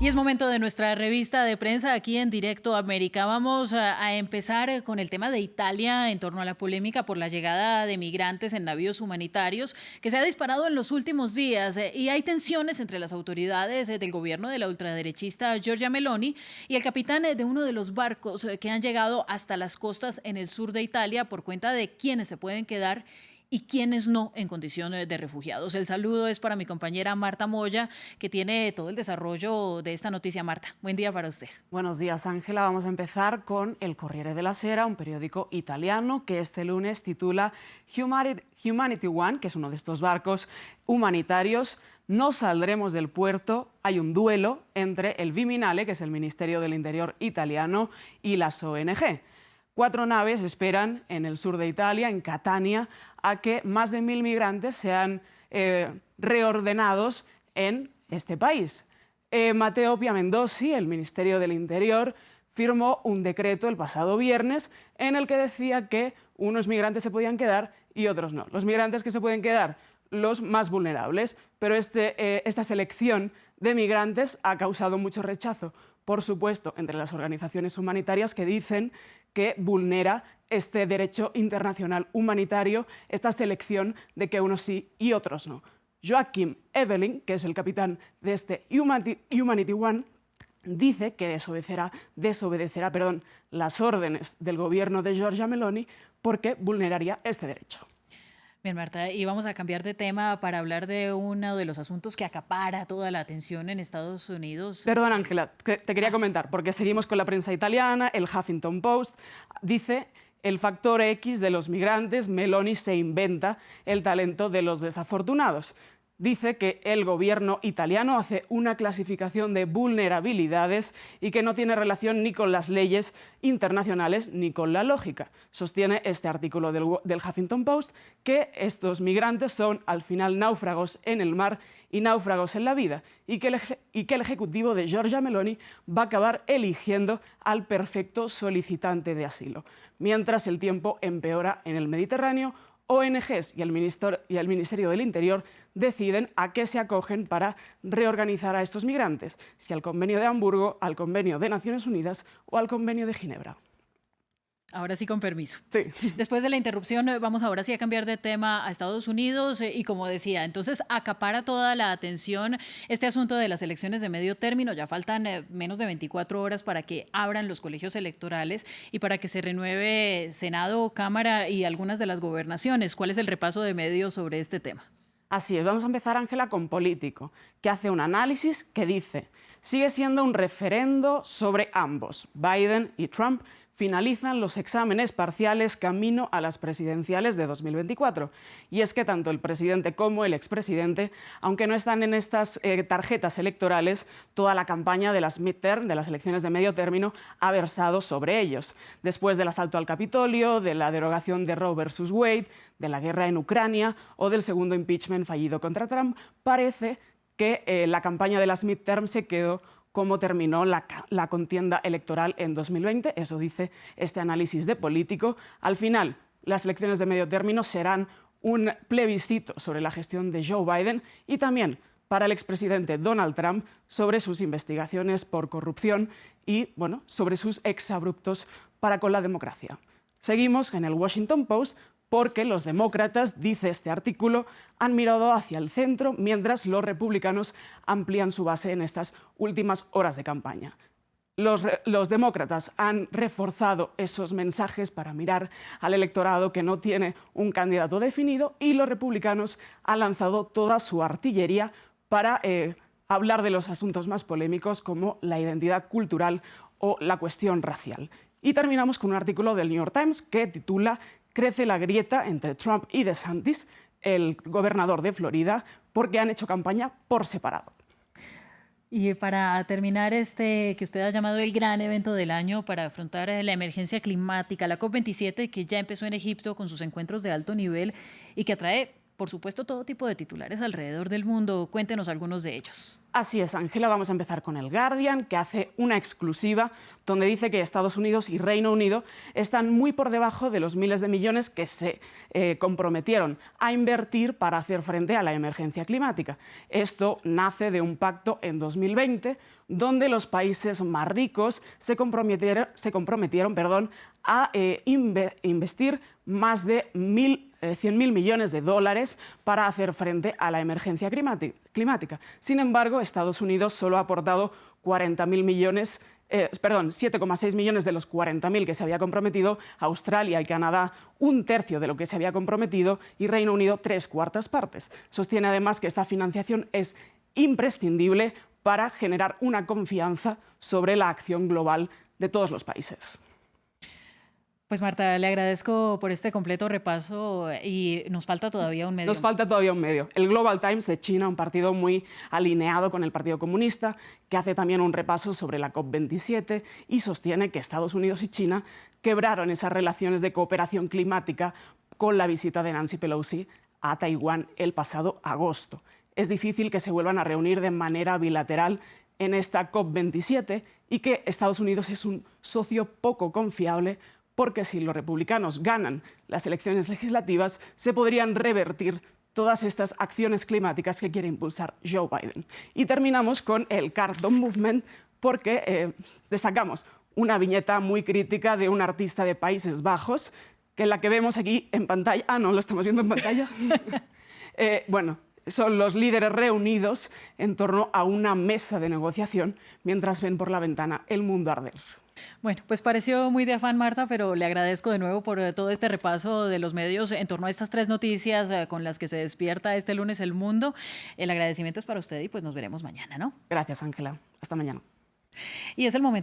Y es momento de nuestra revista de prensa aquí en Directo América. Vamos a empezar con el tema de Italia en torno a la polémica por la llegada de migrantes en navíos humanitarios que se ha disparado en los últimos días y hay tensiones entre las autoridades del gobierno de la ultraderechista Giorgia Meloni y el capitán de uno de los barcos que han llegado hasta las costas en el sur de Italia por cuenta de quienes se pueden quedar y quienes no en condición de refugiados. El saludo es para mi compañera Marta Moya, que tiene todo el desarrollo de esta noticia. Marta, buen día para usted. Buenos días, Ángela. Vamos a empezar con el Corriere della Sera, un periódico italiano que este lunes titula Humanity One, que es uno de estos barcos humanitarios. No saldremos del puerto. Hay un duelo entre el Viminale, que es el Ministerio del Interior italiano, y las ONG. 4 naves esperan en el sur de Italia, en Catania, a que más de 1000 migrantes sean reordenados en este país. Matteo Piamendosi, el Ministerio del Interior, firmó un decreto el pasado viernes en el que decía que unos migrantes se podían quedar y otros no. Los migrantes que se pueden quedar, los más vulnerables, pero esta selección de migrantes ha causado mucho rechazo, por supuesto, entre las organizaciones humanitarias que dicen que vulnera este derecho internacional humanitario, esta selección de que unos sí y otros no. Joachim Eveling, que es el capitán de este Humanity One, dice que desobedecerá las órdenes del gobierno de Giorgia Meloni porque vulneraría este derecho. Bien, Marta, y vamos a cambiar de tema para hablar de uno de los asuntos que acapara toda la atención en Estados Unidos. Perdón, Ángela, te quería comentar, porque seguimos con la prensa italiana. El Huffington Post dice: el factor X de los migrantes, Meloni se inventa el talento de los desafortunados. Dice que el gobierno italiano hace una clasificación de vulnerabilidades y que no tiene relación ni con las leyes internacionales ni con la lógica. Sostiene este artículo del Huffington Post que estos migrantes son al final náufragos en el mar y náufragos en la vida y que el ejecutivo de Giorgia Meloni va a acabar eligiendo al perfecto solicitante de asilo. Mientras el tiempo empeora en el Mediterráneo, ONGs y el Ministerio del Interior deciden a qué se acogen para reorganizar a estos migrantes, si al Convenio de Hamburgo, al Convenio de Naciones Unidas o al Convenio de Ginebra. Ahora sí, con permiso. Sí. Después de la interrupción, vamos ahora sí a cambiar de tema a Estados Unidos y como decía, entonces acapara toda la atención este asunto de las elecciones de medio término. Ya faltan menos de 24 horas para que abran los colegios electorales y para que se renueve Senado, Cámara y algunas de las gobernaciones. ¿Cuál es el repaso de medios sobre este tema? Así es, vamos a empezar, Ángela, con Político, que hace un análisis que dice: sigue siendo un referendo sobre ambos. Biden y Trump finalizan los exámenes parciales camino a las presidenciales de 2024. Y es que tanto el presidente como el expresidente, aunque no están en estas tarjetas electorales, toda la campaña de las midterm, de las elecciones de medio término, ha versado sobre ellos. Después del asalto al Capitolio, de la derogación de Roe versus Wade, de la guerra en Ucrania o del segundo impeachment fallido contra Trump, parece que la campaña de las midterm se quedó cómo terminó la contienda electoral en 2020, eso dice este análisis de Político. Al final, las elecciones de medio término serán un plebiscito sobre la gestión de Joe Biden y también para el expresidente Donald Trump sobre sus investigaciones por corrupción y, bueno, sobre sus exabruptos para con la democracia. Seguimos en el Washington Post, porque los demócratas, dice este artículo, han mirado hacia el centro mientras los republicanos amplían su base en estas últimas horas de campaña. Los demócratas han reforzado esos mensajes para mirar al electorado que no tiene un candidato definido y los republicanos han lanzado toda su artillería para hablar de los asuntos más polémicos como la identidad cultural o la cuestión racial. Y terminamos con un artículo del New York Times que titula: crece la grieta entre Trump y DeSantis, el gobernador de Florida, porque han hecho campaña por separado. Y para terminar, que usted ha llamado el gran evento del año para afrontar la emergencia climática, la COP27, que ya empezó en Egipto con sus encuentros de alto nivel y que atrae por supuesto, todo tipo de titulares alrededor del mundo. Cuéntenos algunos de ellos. Así es, Ángela. Vamos a empezar con el Guardian, que hace una exclusiva donde dice que Estados Unidos y Reino Unido están muy por debajo de los miles de millones que se comprometieron a invertir para hacer frente a la emergencia climática. Esto nace de un pacto en 2020 donde los países más ricos se comprometieron a investir más de 100.000 millones de dólares para hacer frente a la emergencia climática. Sin embargo, Estados Unidos solo ha aportado 7,6 millones de los 40.000 que se había comprometido, Australia y Canadá un tercio de lo que se había comprometido y Reino Unido 3/4 partes. Sostiene además que esta financiación es imprescindible para generar una confianza sobre la acción global de todos los países. Pues Marta, le agradezco por este completo repaso y nos falta todavía un medio. Nos falta todavía un medio. El Global Times de China, un partido muy alineado con el Partido Comunista, que hace también un repaso sobre la COP27 y sostiene que Estados Unidos y China quebraron esas relaciones de cooperación climática con la visita de Nancy Pelosi a Taiwán el pasado agosto. Es difícil que se vuelvan a reunir de manera bilateral en esta COP27 y que Estados Unidos es un socio poco confiable porque si los republicanos ganan las elecciones legislativas, se podrían revertir todas estas acciones climáticas que quiere impulsar Joe Biden. Y terminamos con el Carbon Movement, porque destacamos una viñeta muy crítica de un artista de Países Bajos, que es la que vemos aquí en pantalla. Ah, no, lo estamos viendo en pantalla. Son los líderes reunidos en torno a una mesa de negociación mientras ven por la ventana el mundo arder. Bueno, pues pareció muy de afán, Marta, pero le agradezco de nuevo por todo este repaso de los medios en torno a estas tres noticias con las que se despierta este lunes el mundo. El agradecimiento es para usted y pues nos veremos mañana, ¿no? Gracias, Ángela. Hasta mañana. Y es el momento